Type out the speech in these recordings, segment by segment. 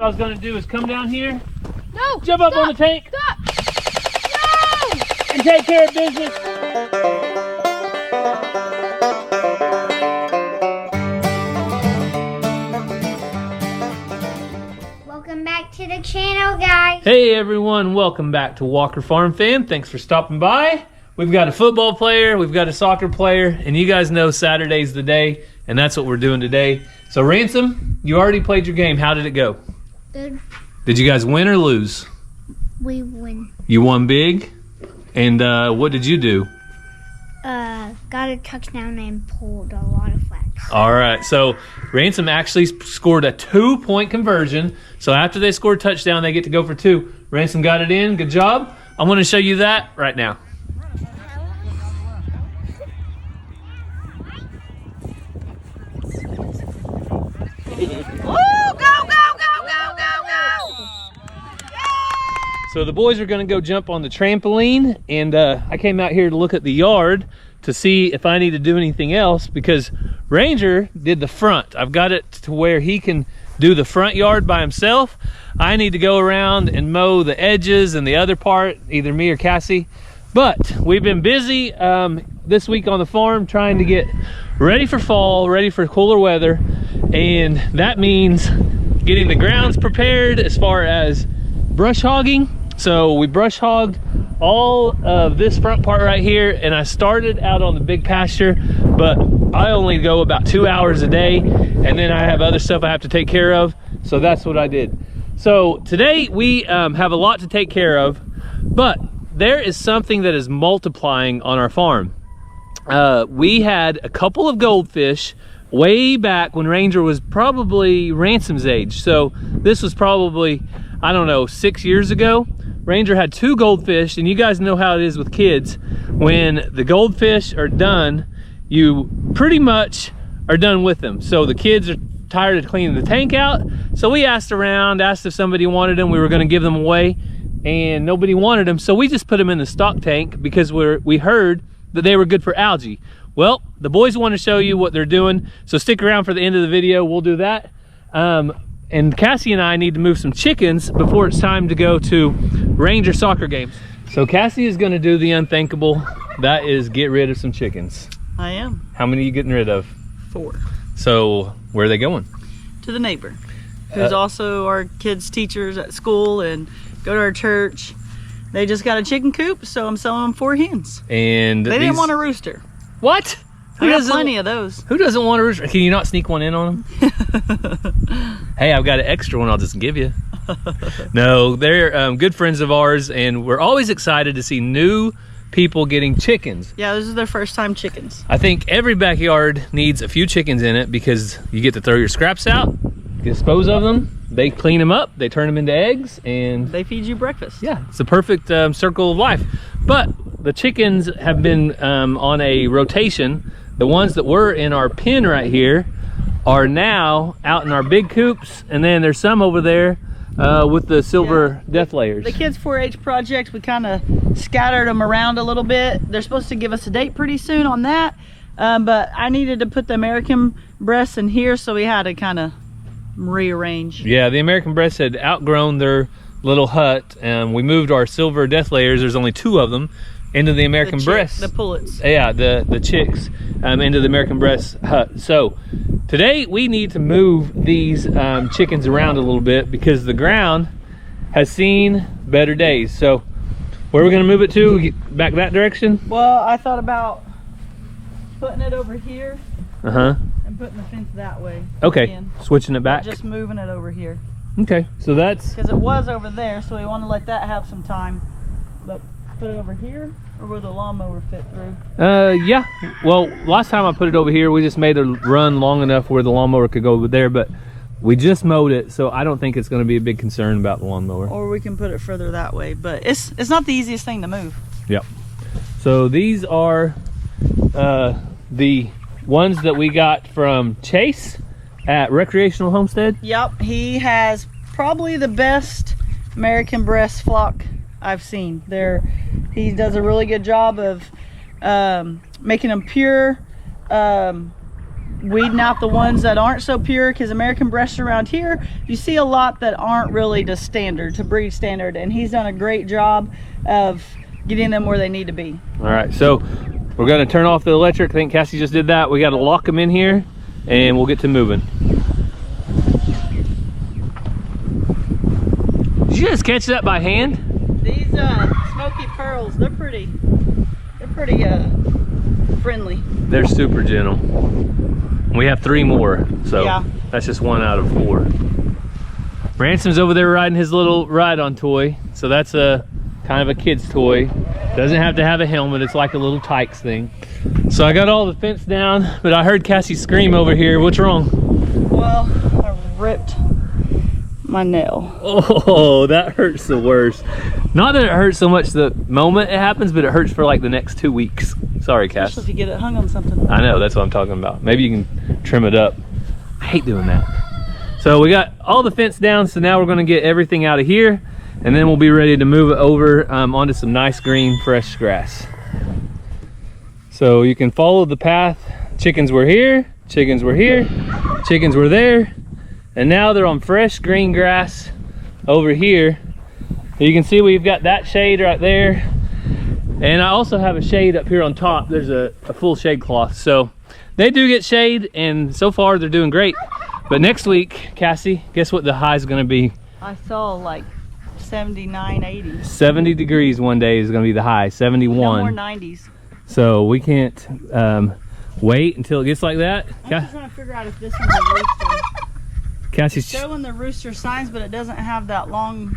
What I was gonna do is come down here, jump up on the tank, and take care of business. Welcome back to the channel, guys. Hey everyone, welcome back to Walker Farm Fam. Thanks for stopping by. We've got a football player, we've got a soccer player, and you guys know Saturday's the day, and that's what we're doing today. So Ransom, you already played your game. How did it go? Good. Did you guys win or lose? We win. You won big? And what did you do? Got a touchdown and pulled a lot of flags. All right, so Ransom actually scored a 2-point conversion. So after they scored a touchdown, they get to go for 2. Ransom got it in, good job. I want to show you that right now. So the boys are gonna go jump on the trampoline, and I came out here to look at the yard to see if I need to do anything else, because Ranger did the front. I've got it to where he can do the front yard by himself. I need to go around and mow the edges and the other part, either me or Cassie. But we've been busy this week on the farm trying to get ready for fall, ready for cooler weather, and that means getting the grounds prepared as far as brush hogging. So we brush hogged all of this front part right here, and I started out on the big pasture, but I only go about 2 hours a day, and then I have other stuff I have to take care of, so that's what I did. So today we have a lot to take care of, but there is something that is multiplying on our farm. We had a couple of goldfish way back when Ranger was probably Ransom's age. So this was probably, I don't know, 6 years ago. Ranger had 2 goldfish, and you guys know how it is with kids. When the goldfish are done, you pretty much are done with them. So the kids are tired of cleaning the tank out. So we asked around, asked if somebody wanted them. We were gonna give them away, and nobody wanted them. So we just put them in the stock tank because we heard that they were good for algae. Well, the boys want to show you what they're doing, so stick around for the end of the video. We'll do that. And Cassie and I need to move some chickens before it's time to go to Ranger soccer games. So Cassie is going to do the unthinkable. That is get rid of some chickens. I am. How many are you getting rid of? 4. So where are they going? To the neighbor, who's also our kids' teachers at school and go to our church. They just got a chicken coop, so I'm selling them 4 hens. And they didn't want a rooster. What? I got plenty of those. Who doesn't want a rooster? Can you not sneak one in on them? Hey, I've got an extra one I'll just give you. No, they're good friends of ours, and we're always excited to see new people getting chickens. Yeah, this is their first time chickens. I think every backyard needs a few chickens in it, because you get to throw your scraps out, dispose of them, they clean them up, they turn them into eggs, and they feed you breakfast. Yeah, it's a perfect circle of life. But the chickens have been on a rotation. The ones that were in our pen right here are now out in our big coops, and then there's some over there with the silver death layers. The kids 4-H project, we kind of scattered them around a little bit. They're supposed to give us a date pretty soon on that, but I needed to put the American breasts in here, so we had to kind of rearrange. Yeah, the American breasts had outgrown their little hut, and we moved our silver death layers, there's only 2 of them, into the American breasts. The pullets. Yeah, the chicks into the American breast hut. So today we need to move these chickens around a little bit, because the ground has seen better days. So where are we going to move it to? Back that direction? Well, I thought about putting it over here. Uh-huh. And putting the fence that way. Okay, again. Switching it back. Just moving it over here. Okay, so that's... Because it was over there, so we want to let that have some time. But put it over here, or will the lawnmower fit through? Yeah. Well, last time I put it over here, we just made a run long enough where the lawnmower could go over there, but we just mowed it, so I don't think it's going to be a big concern about the lawnmower. Or we can put it further that way, but it's not the easiest thing to move. Yep. So these are the ones that we got from Chase at Recreational Homestead. Yep, he has probably the best American breast flock I've seen. He does a really good job of making them pure, weeding out the ones that aren't so pure, because American breasts around here, you see a lot that aren't really to standard, to breed standard, and he's done a great job of getting them where they need to be. All right, so we're gonna turn off the electric. I think Cassie just did that. We gotta lock them in here and we'll get to moving. Did you guys catch that by hand? These smoky pearls, they're pretty friendly. They're super gentle. We have 3 more, so yeah. That's just 1 out of 4. Ransom's over there riding his little ride-on toy, so that's a kind of a kid's toy. Doesn't have to have a helmet, it's like a little Tykes thing. So I got all the fence down, but I heard Cassie scream over here. What's wrong? Well, I ripped my nail. Oh, that hurts the worst. Not that it hurts so much the moment it happens, but it hurts for like the next 2 weeks. Sorry, Cass. Especially if you get it hung on something. I know, that's what I'm talking about. Maybe you can trim it up. I hate doing that. So we got all the fence down, so now we're gonna get everything out of here, and then we'll be ready to move it over onto some nice green, fresh grass. So you can follow the path. Chickens were here, chickens were here, chickens were there, and now they're on fresh green grass over here. You can see we've got that shade right there, and I also have a shade up here on top. There's a full shade cloth, so they do get shade, and so far they're doing great. But next week, Cassie, guess what the high is going to be? I saw like 79, 80. 70 degrees one day is going to be the high. 71. No more 90s. So we can't wait until it gets like that. I'm just trying to figure out if this one's a rooster. Cassie's showing the rooster signs, but it doesn't have that long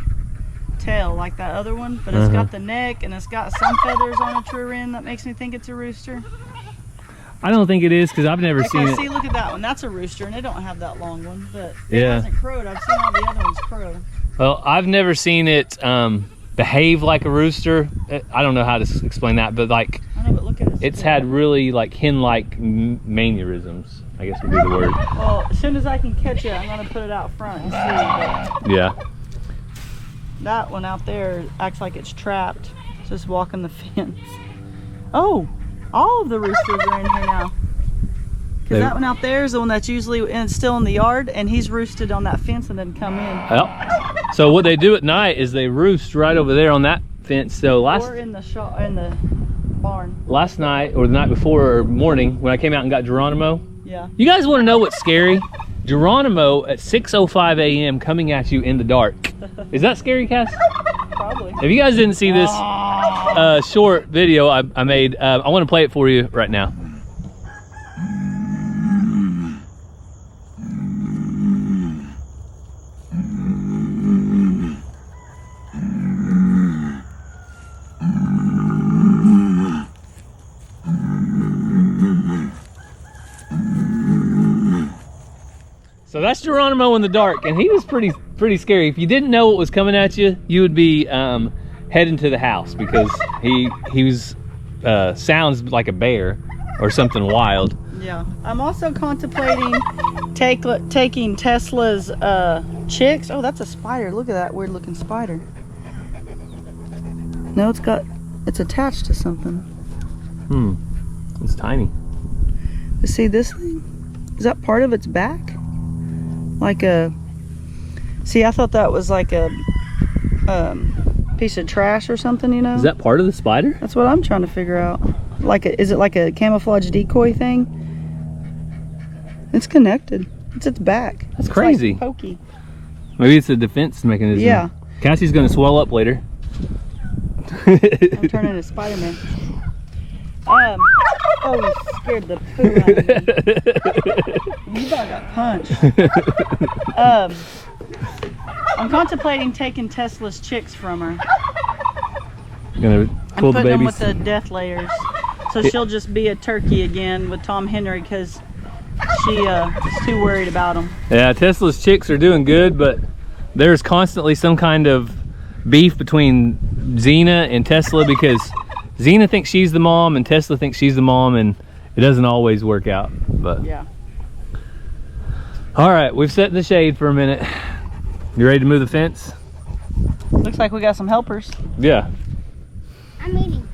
tail like that other one, but it's got the neck and it's got some feathers on its rear end that makes me think it's a rooster. I don't think it is, because I've never seen it. See, look at that one. That's a rooster, and it don't have that long one, but it Yeah. hasn't crowed. I've seen all the other ones crow. Well, I've never seen it behave like a rooster. I don't know how to explain that, but like I know, but look at it. it's had really like hen-like mannerisms, I guess would be the word. Well, as soon as I can catch it, I'm gonna put it out front and see. But Yeah. that one out there acts like it's trapped, just walking the fence. Oh, all of the roosters are in here now. Because that one out there is the one that's usually still in the yard, and he's roosted on that fence and then come in. Well, so what they do at night is they roost right over there on that fence. So Or in the barn. last night or the night before or morning when I came out and got Geronimo. Yeah. You guys want to know what's scary? Geronimo at 6:05 a.m. coming at you in the dark. Is that scary, Cass? Probably. If you guys didn't see this short video I made, I want to play it for you right now. So that's Geronimo in the dark, and he was pretty scary. If you didn't know what was coming at you, you would be heading to the house, because he was sounds like a bear or something wild. Yeah. I'm also contemplating taking Tesla's chicks. Oh, that's a spider. Look at that weird looking spider. No, it's attached to something. It's tiny. You see this thing? Is that part of its back? See, I thought that was like a piece of trash or something, you know? Is that part of the spider? That's what I'm trying to figure out. Is it like a camouflage decoy thing? It's connected. It's its back. That's crazy. Like pokey. Maybe it's a defense mechanism. Yeah. Cassie's gonna swell up later. I'm turning into Spider-Man. Oh, you scared the poo out of me. You about got punched. I'm contemplating taking Tesla's chicks from her. Gonna pull I'm the putting them babies. with the death layers. So she'll just be a turkey again with Tom Henry, because she is too worried about them. Yeah, Tesla's chicks are doing good, but there's constantly some kind of beef between Xena and Tesla, because Xena thinks she's the mom and Tesla thinks she's the mom, and it doesn't always work out. But yeah. All right, we've sat in the shade for a minute. You ready to move the fence? Looks like we got some helpers. Yeah. I'm eating.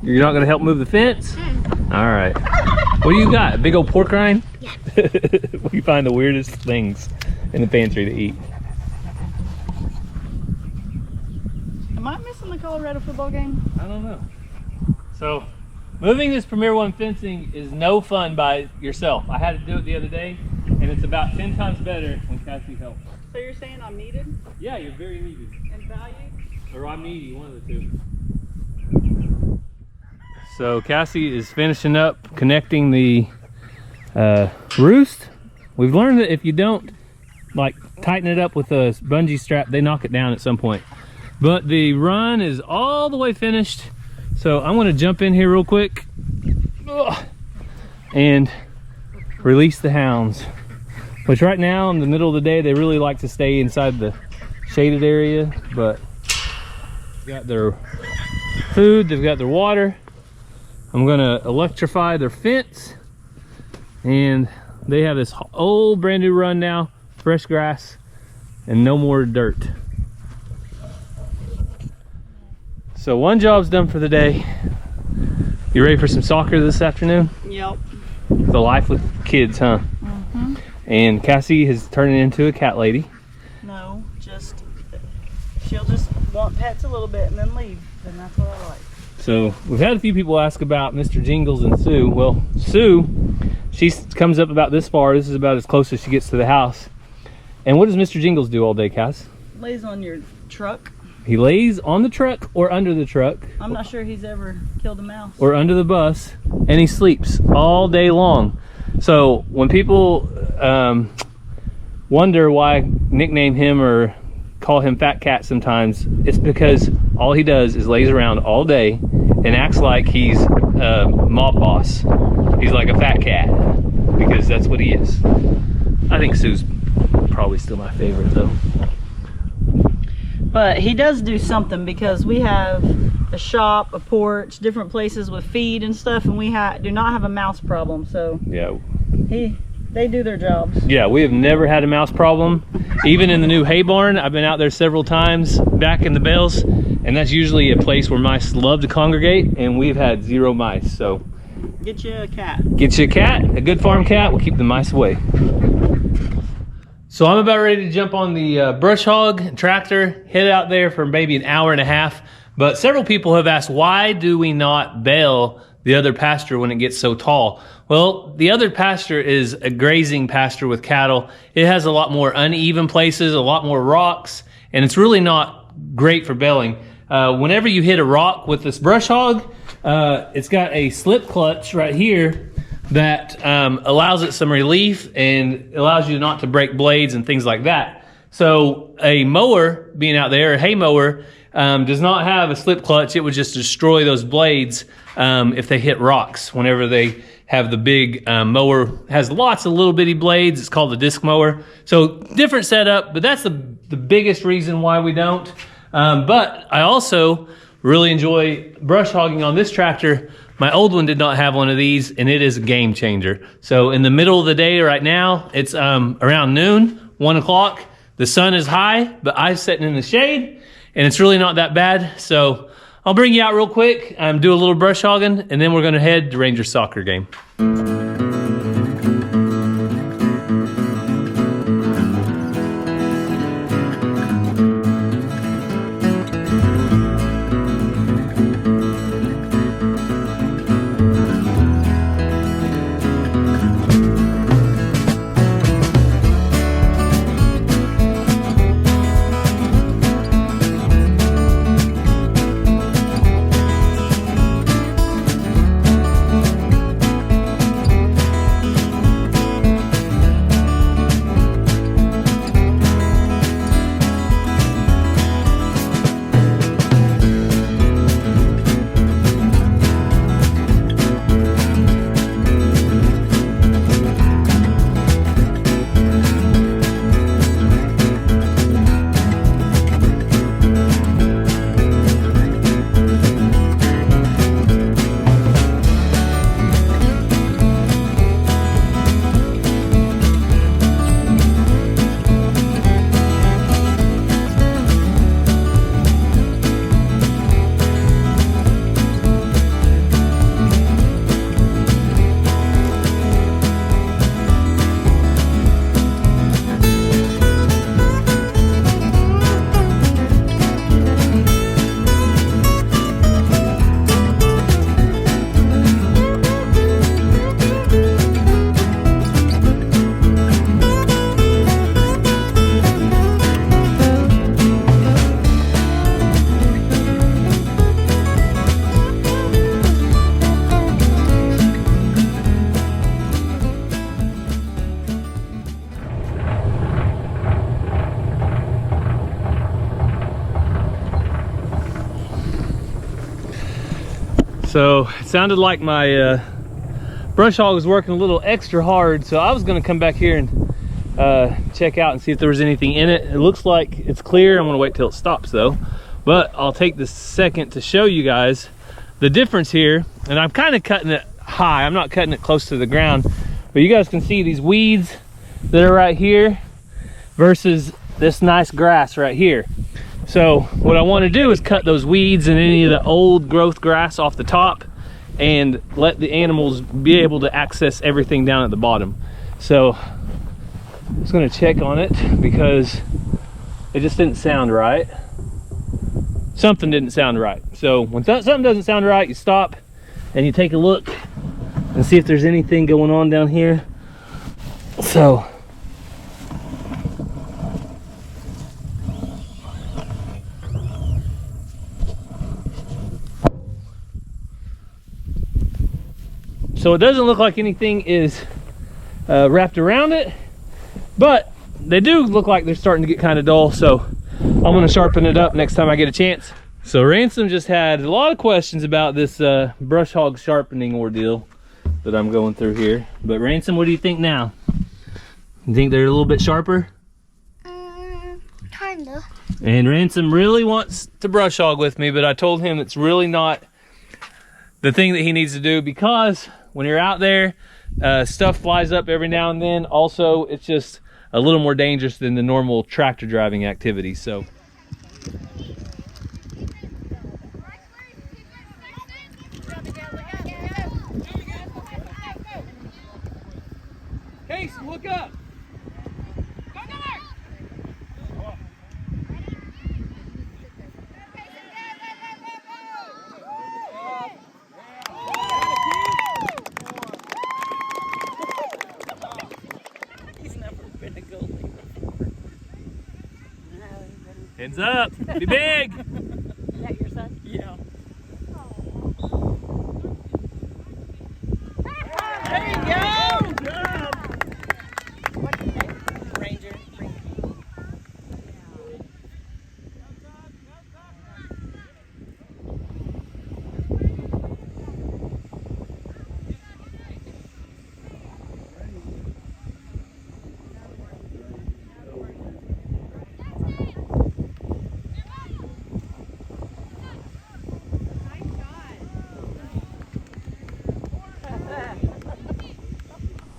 You're not gonna help move the fence? All right. What do you got? A big old pork rind? Yeah. We find the weirdest things in the pantry to eat. Am I missing the Colorado football game? I don't know. So, moving this Premier One fencing is no fun by yourself. I had to do it the other day, and it's about 10 times better when Cassie helps. So you're saying I'm needed Yeah, you're very needed. and valued? Or I'm needy, one of the two. So Cassie is finishing up connecting the roost. We've learned that if you don't like tighten it up with a bungee strap, they knock it down at some point. But the run is all the way finished. So I'm gonna jump in here real quick and release the hounds. Which right now in the middle of the day, they really like to stay inside the shaded area, but they've got their food, they've got their water. I'm gonna electrify their fence, and they have this old brand new run now, fresh grass and no more dirt. So one job's done for the day. You ready for some soccer this afternoon? Yep. The life with kids, huh? Mm-hmm. And Cassie has turned into a cat lady. No, she'll just want pets a little bit and then leave, and that's what I like. So we've had a few people ask about Mr. Jingles and Sue. Well, Sue, she comes up about this far. This is about as close as she gets to the house. And what does Mr. Jingles do all day, Cass? Lays on your truck. He lays on the truck or under the truck. I'm not sure he's ever killed a mouse. Or under the bus, and he sleeps all day long. So when people wonder why I nickname him or call him Fat Cat sometimes, it's because all he does is lays around all day and acts like he's a mob boss. He's like a fat cat, because that's what he is. I think Sue's probably still my favorite though. But he does do something, because we have a shop, a porch, different places with feed and stuff, and we do not have a mouse problem. So Yeah. they do their jobs. Yeah, we have never had a mouse problem. Even in the new hay barn, I've been out there several times back in the bales, and that's usually a place where mice love to congregate, and we've had zero mice. So Get you a cat. get you a cat, a good farm cat will keep the mice away. So I'm about ready to jump on the brush hog tractor, head out there for maybe an hour and a half. But several people have asked, why do we not bale the other pasture when it gets so tall? Well, the other pasture is a grazing pasture with cattle. It has a lot more uneven places, a lot more rocks, and it's really not great for baling. Whenever you hit a rock with this brush hog, it's got a slip clutch right here that allows it some relief and allows you not to break blades and things like that. So a mower being out there, a hay mower, does not have a slip clutch. It would just destroy those blades if they hit rocks. Whenever they have the big mower, has lots of little bitty blades. It's called the disc mower. So different setup, but that's the biggest reason why we don't. But I also really enjoy brush hogging on this tractor. My old one did not have one of these, and it is a game changer. So in the middle of the day right now, it's around noon, 1 o'clock. The sun is high, but I'm sitting in the shade, and it's really not that bad. So I'll bring you out real quick, do a little brush hogging, and then we're gonna head to Ranger soccer game. So it sounded like my brush hog was working a little extra hard, so I was gonna come back here and check out and see if there was anything in it. It looks like it's clear. I'm gonna wait till it stops though. But I'll take this second to show you guys the difference here. And I'm kind of cutting it high. I'm not cutting it close to the ground. But you guys can see these weeds that are right here versus this nice grass right here. So what I want to do is cut those weeds and any of the old growth grass off the top and let the animals be able to access everything down at the bottom. So I'm just going to check on it because it just didn't sound right. Something didn't sound right. So when something doesn't sound right, you stop and you take a look and see if there's anything going on down here. So it doesn't look like anything is wrapped around it, but they do look like they're starting to get kind of dull. So I'm gonna sharpen it up next time I get a chance. So Ransom just had a lot of questions about this brush hog sharpening ordeal that I'm going through here. But Ransom, what do you think now? You think they're a little bit sharper? Kinda. And Ransom really wants to brush hog with me, but I told him it's really not the thing that he needs to do, because when you're out there, stuff flies up every now and then. Also, it's just a little more dangerous than the normal tractor driving activity. So Case, look up. Heads up, be big. Is that your son? Yeah. There you go. Good job. What's his name? Ranger.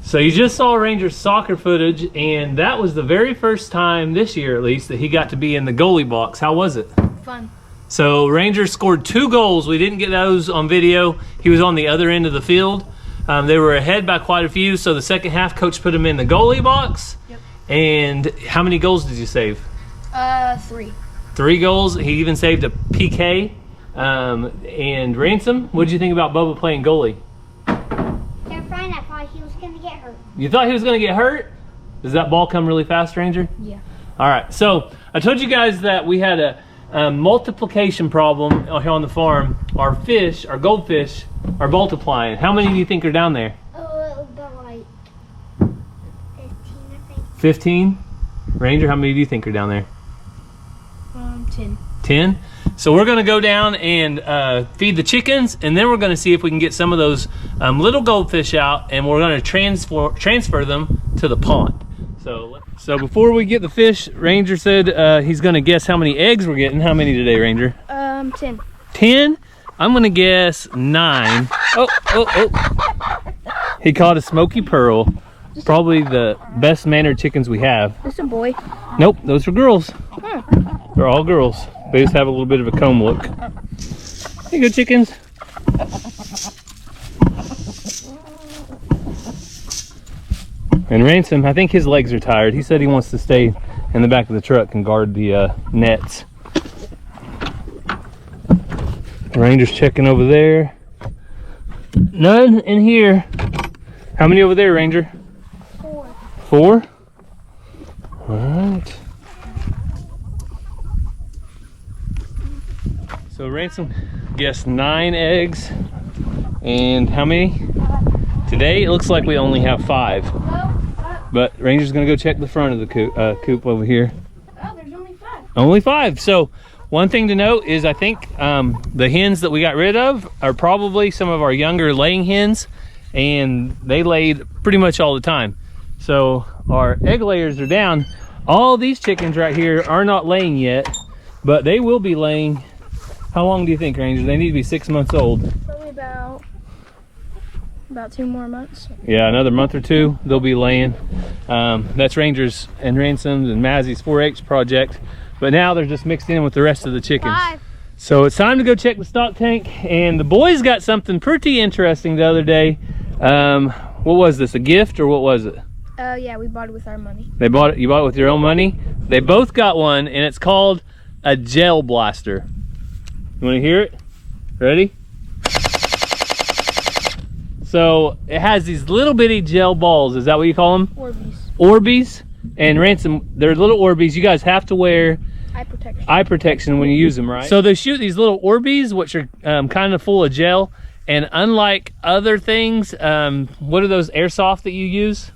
So you just saw Ranger's soccer footage, and that was the very first time this year, at least, that he got to be in the goalie box. How was it? Fun. So Ranger scored 2 goals. We didn't get those on video. He was on the other end of the field. They were ahead by quite a few. So the second half, coach put him in the goalie box. Yep. And how many goals did you save? 3. 3 goals. He even saved a PK. And Ransom, what did you think about Bubba playing goalie? They're fine. I thought he was gonna get hurt. You thought he was going to get hurt? Does that ball come really fast, Ranger? Yeah. All right. So I told you guys that we had a multiplication problem here on the farm. Our fish, our goldfish, are multiplying. How many do you think are down there? About like 15, I think. 15? Ranger, how many do you think are down there? 10. 10? So we're gonna go down and feed the chickens, and then we're gonna see if we can get some of those little goldfish out, and we're gonna transfer them to the pond. So before we get the fish, Ranger said he's gonna guess how many eggs we're getting. How many today, Ranger? 10. 10? I'm gonna guess 9. Oh. He caught a smoky pearl. Probably the best mannered chickens we have. This a boy. Nope, those are girls. They're all girls. They just have a little bit of a comb look. Here you go, chickens. And Ransom, I think his legs are tired. He said he wants to stay in the back of the truck and guard the nets. Ranger's checking over there. None in here. How many over there, Ranger? 4. 4? All right. So Ransom guessed 9 eggs. And how many? Today it looks like we only have 5. But Ranger's gonna go check the front of the coop over here. Oh, there's only 5. Only 5. So one thing to note is I think the hens that we got rid of are probably some of our younger laying hens, and they laid pretty much all the time. So our egg layers are down. All these chickens right here are not laying yet, but they will be laying. How long do you think, Ranger? They need to be 6 months old. Probably about 2 more months. Yeah, another month or two, they'll be laying. That's Ranger's and Ransom's and Mazzie's 4-H project. But now they're just mixed in with the rest of the chickens. 5. So it's time to go check the stock tank. And the boys got something pretty interesting the other day. What was this, a gift or what was it? Yeah, we bought it with our money. They bought it, you bought it with your own money? They both got one, and it's called a gel blaster. You wanna hear it? Ready? So it has these little bitty gel balls. Is that what you call them? Orbeez. Orbeez. And Ransom, they're little Orbeez. You guys have to wear Eye protection when you use them, right? So they shoot these little Orbeez, which are kind of full of gel. And unlike other things, what are those airsoft that you use?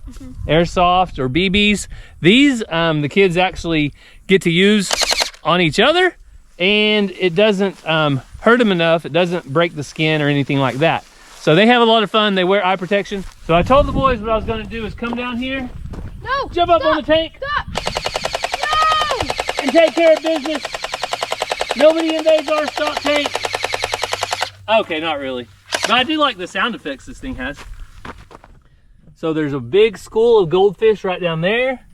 Airsoft or BBs. These, the kids actually get to use on each other, and it doesn't hurt them enough. It doesn't break the skin or anything like that. So they have a lot of fun. They wear eye protection. So I told the boys what I was gonna do is come down here, jump up on the tank, and take care of business. Nobody invades our stock tank. Okay, not really. But I do like the sound effects this thing has. So there's a big school of goldfish right down there.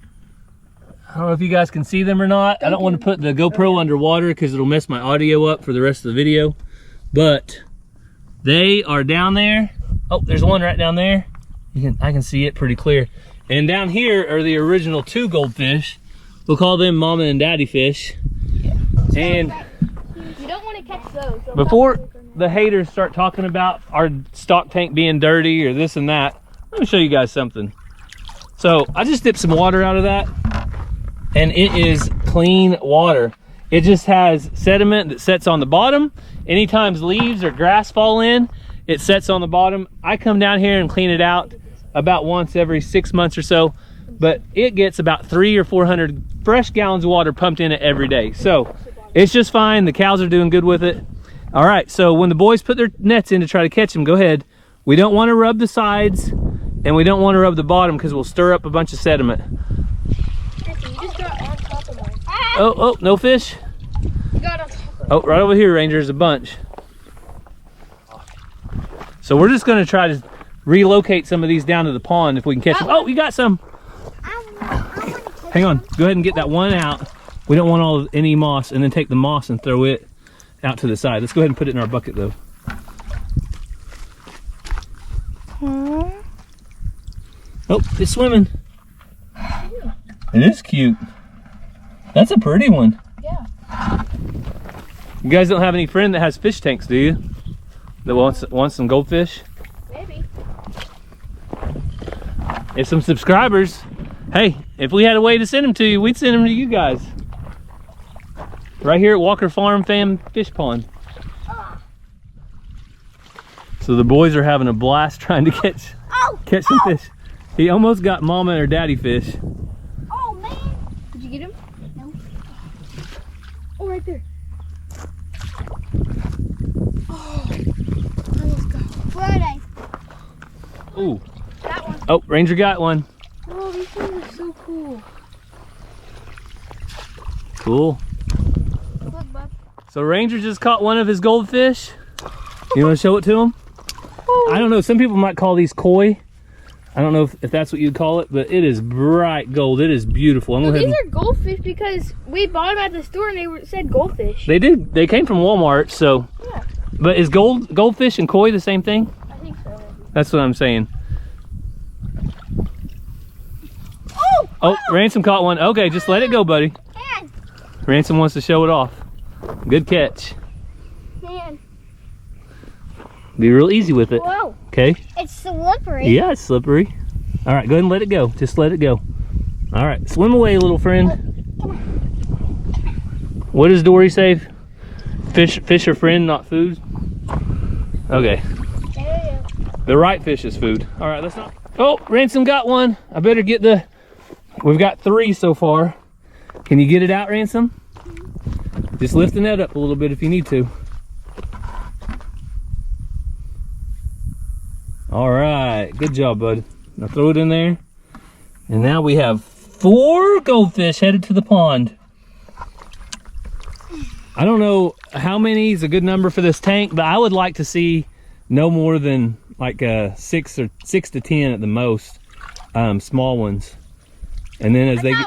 I don't know if you guys can see them or not. I don't want to put the GoPro underwater because it'll mess my audio up for the rest of the video. But they are down there. Oh, there's one right down there. I can see it pretty clear. And down here are the original 2 goldfish. We'll call them Mama and Daddy fish. And you don't want to catch those. before the haters start talking about our stock tank being dirty or this and that, let me show you guys something. So I just dipped some water out of that, and it is clean water. It just has sediment that sets on the bottom. Anytime leaves or grass fall in, it sets on the bottom. I come down here and clean it out about once every 6 months or so, but it gets about 300 or 400 fresh gallons of water pumped in it every day. So it's just fine. The cows are doing good with it. All right, so when the boys put their nets in to try to catch them, go ahead. We don't want to rub the sides, and we don't want to rub the bottom because we'll stir up a bunch of sediment. You just got on top of mine. Oh, no fish? You got on top of Oh, right over here, Ranger, is a bunch. So we're just going to try to relocate some of these down to the pond if we can catch them. Oh, you got some. Hang on, go ahead and get that one out. We don't want any moss, and then take the moss and throw it out to the side. Let's go ahead and put it in our bucket though. Oh, it's swimming. It is cute. That's a pretty one. Yeah. You guys don't have any friend that has fish tanks, do you? That wants some goldfish? Maybe. If some subscribers, hey, if we had a way to send them to you, we'd send them to you guys. Right here at Walker Farm Fam Fish Pond. So the boys are having a blast trying to catch some fish. He almost got Mama or Daddy fish. Oh, man. Did you get him? No. Oh, right there. Oh, let's go. Friday. Ooh. That one. Oh, Ranger got one. Oh, these things are so cool. Cool. Look, bud. So Ranger just caught one of his goldfish. You want to show it to him? I don't know. Some people might call these koi. I don't know if that's what you'd call it, but it is bright gold. It is beautiful. I'm No, gonna these are goldfish because we bought them at the store and said goldfish. They did. They came from Walmart, so. Yeah. But is goldfish and koi the same thing? I think so. Maybe. That's what I'm saying. Oh! Oh, Ransom caught one. Okay, just let it go, buddy. Man. Ransom wants to show it off. Good catch. Man. Be real easy with it. Whoa. Okay? It's slippery. Yeah, it's slippery. All right, go ahead and let it go. Just let it go. All right, swim away, little friend. What does Dory say? Fish are friend, not food? Okay. There you go. The right fish is food. All right, let's not. Oh, Ransom got one. I better get we've got 3 so far. Can you get it out, Ransom? Just lift the net up a little bit if you need to. All right, good job, bud. Now throw it in there. And now we have 4 goldfish headed to the pond. I don't know how many is a good number for this tank, but I would like to see no more than like 6 to 10 at the most, small ones. And then as they get,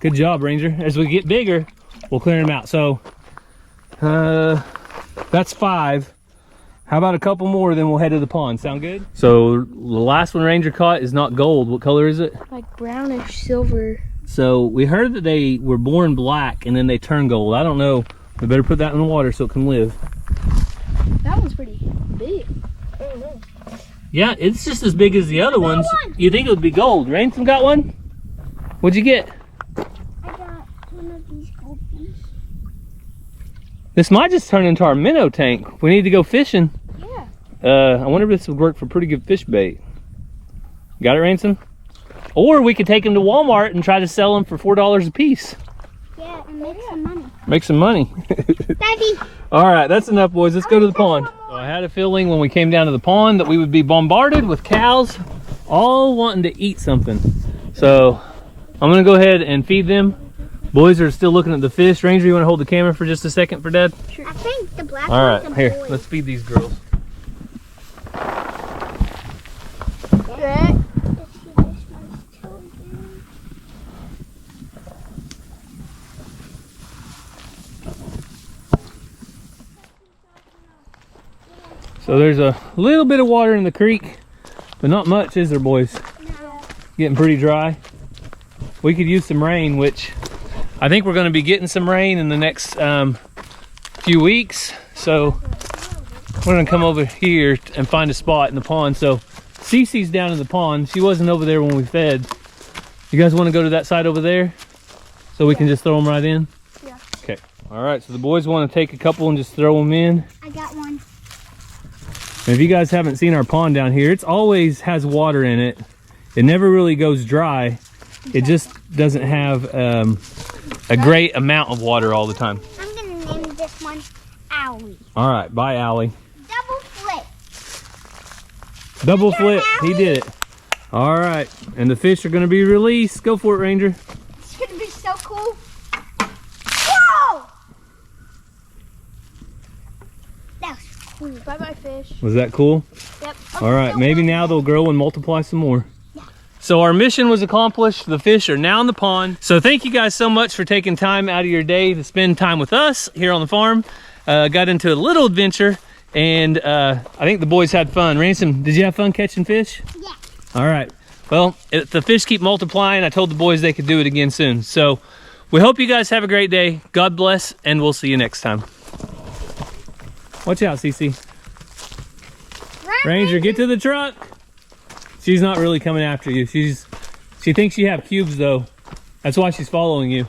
good job, Ranger. As we get bigger, we'll clear them out. So that's 5. How about a couple more, then we'll head to the pond. Sound good? So the last one Ranger caught is not gold. What color is it? Like brownish silver. So we heard that they were born black and then they turn gold. I don't know. We better put that in the water so it can live. That one's pretty big. I don't know. Yeah, it's just as big as the other ones. one. You think it would be gold. Ransom got one? What'd you get? I got one of these goldfish. This might just turn into our minnow tank. We need to go fishing. Yeah. I wonder if this would work for pretty good fish bait. Got it, Ransom? Or we could take them to Walmart and try to sell them for $4 a piece. Yeah, and make some money. Make some money. Daddy. All right, that's enough, boys. Let's go to the pond. So I had a feeling when we came down to the pond that we would be bombarded with cows all wanting to eat something. So I'm gonna go ahead and feed them. Boys are still looking at the fish. Ranger, you wanna hold the camera for just a second for Dad? I think the black All right, one's a here, boy. let's feed these girls. So there's a little bit of water in the creek, but not much, is there, boys? No. Getting pretty dry. We could use some rain, which I think we're going to be getting some rain in the next few weeks. So we're going to come over here and find a spot in the pond. So Cece's down in the pond. She wasn't over there when we fed. You guys want to go to that side over there so we can just throw them right in? Yeah. Okay. All right, so the boys want to take a couple and just throw them in. I got one. And if you guys haven't seen our pond down here, it's always has water in it. It never really goes dry. It just doesn't have a great amount of water all the time. I'm gonna name this one Owie. All right, bye, Allie. Double flip. Double Good flip, job, he Allie. did it. All right, and the fish are gonna be released. Go for it, Ranger. It's gonna be so cool. Whoa! That was cool. Bye-bye, fish. Was that cool? Yep. All right, maybe now they'll grow and multiply some more. So our mission was accomplished. The fish are now in the pond. So thank you guys so much for taking time out of your day to spend time with us here on the farm. Got into a little adventure, and I think the boys had fun. Ransom, did you have fun catching fish? Yeah. All right. Well, if the fish keep multiplying, I told the boys they could do it again soon. So we hope you guys have a great day. God bless, and we'll see you next time. Watch out, Cece. Ranger, get to the truck. She's not really coming after you. She thinks you have cubes though. That's why she's following you.